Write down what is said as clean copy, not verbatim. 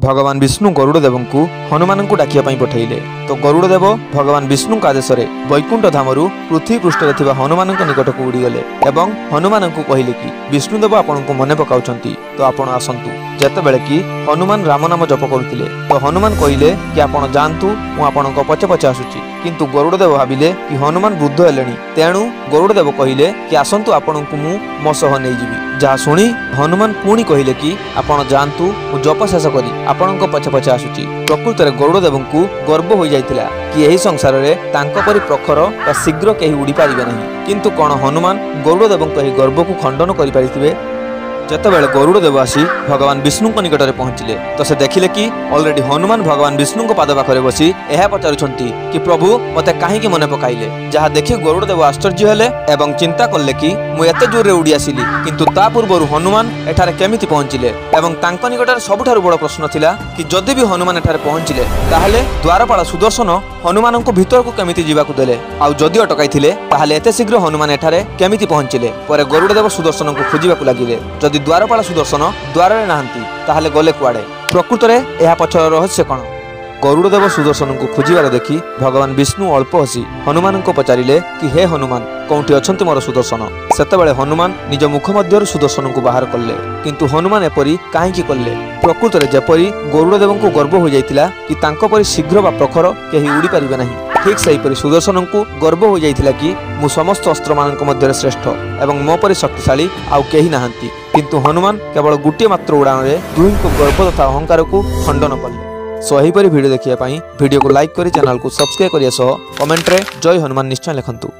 भगवान विष्णु गरुड़देव को हनुमान को डाकिया पठाइले। तो गरुड़देव भगवान विष्णु आदेश वैकुंठ धामरू पृथ्वी पृष्ठ में हनुमान निकट को उड़ीगले एवं हनुमान को कहले कि विष्णुदेव आपण को मन पकाउछंती तो आपण आसंतु। जेतेबेले कि हनुमान राम नाम जप करुथिले तो हनुमान कहले कि आपण जानतु मु आपण पछे पछे आसुची। किंतु गरुड़देव भाविले कि हनुमान वृद्ध हेलेनी, तेणु गरुड़देव कहले कि आसंतु आपण को मु मो सह नै जिवि। जहा सुनी हनुमान पुणी कहले कि आपण जानतु मु जप शेष करी आपण पछे पछे आसुची। प्रकृत में गरुड़देव को गर्व हो जाइतिला कि एही संसार रे तांको परि प्रखर व शीघ्र केही उड़ी पारिबे नहीं। किंतु कोन हनुमान गरुड़देव कही गर्व को खंडन करि पारिथिबे। जेतेबेले गरुड़देव आसी भगवान विष्णु निकट में पहुंचले तो से देखिले कि ऑलरेडी हनुमान भगवान विष्णु पाद पाखरे बसी यह पचारुछंती कि प्रभु मते काहेकि मने पकाइले। जहा देखि गरुड़देव आश्चर्य हेले एवं चिंता कले कि मु एते जोर रे उड़ी आसिली, किंतु ता पूर्व हनुमान एठारे केमिति पहुंचिले। एवं तांको निकट सबुठारु बड़ प्रश्न थिला कि जदि भी हनुमान एठारे पहुंचिले ताहाले द्वारपाल सुदर्शन हनुमान को भीतर को केमिति जीवाकु देले, आउ जदि अटकाइथिले ताहाले एते शीघ्र हनुमान एठारे केमिति पहुंचिले। परे गरुड़देव सुदर्शन को खोजिबाकु लागिले। जदि द्वारपाल सुदर्शन द्वार रे नाहंती ताहाले गले कुआडे। प्रकृत में यह पछर रहस्य कौन? गरुड़देव सुदर्शन को खोजिबार देखि भगवान विष्णु अल्प हसी हनुमान को पचारिले कि हे हनुमान कौटी अछंती मोर सुदर्शन। सेतेबेले हनुमान निज मुख मध्यरु सुदर्शन को बाहर कले, किंतु हनुमान एपरी काहेकि कले? प्रकृत में जेपरी गरुड़देव को गर्व हो जाइतिला कि तांको परि शीघ्र बा प्रखर केही उड़ी पारिबे नहीं, ठीक सेहीपरि सुदर्शन को गर्व हो जाइतिला कि मु समस्त अस्त्र मानक मध्य श्रेष्ठ एवं मो परि शक्तिशाली आउ केही नाहंती। किंतु हनुमान केवल गोटे मात्र उड़ान रे दुई को गर्व तथा अहंकार को खंडन कले। सो एहीपरि वीडियो देखिया पई वीडियो को लाइक करी चैनल को सब्सक्राइब करिया सह कमेंट रे जय हनुमान निश्चय लिखंतु।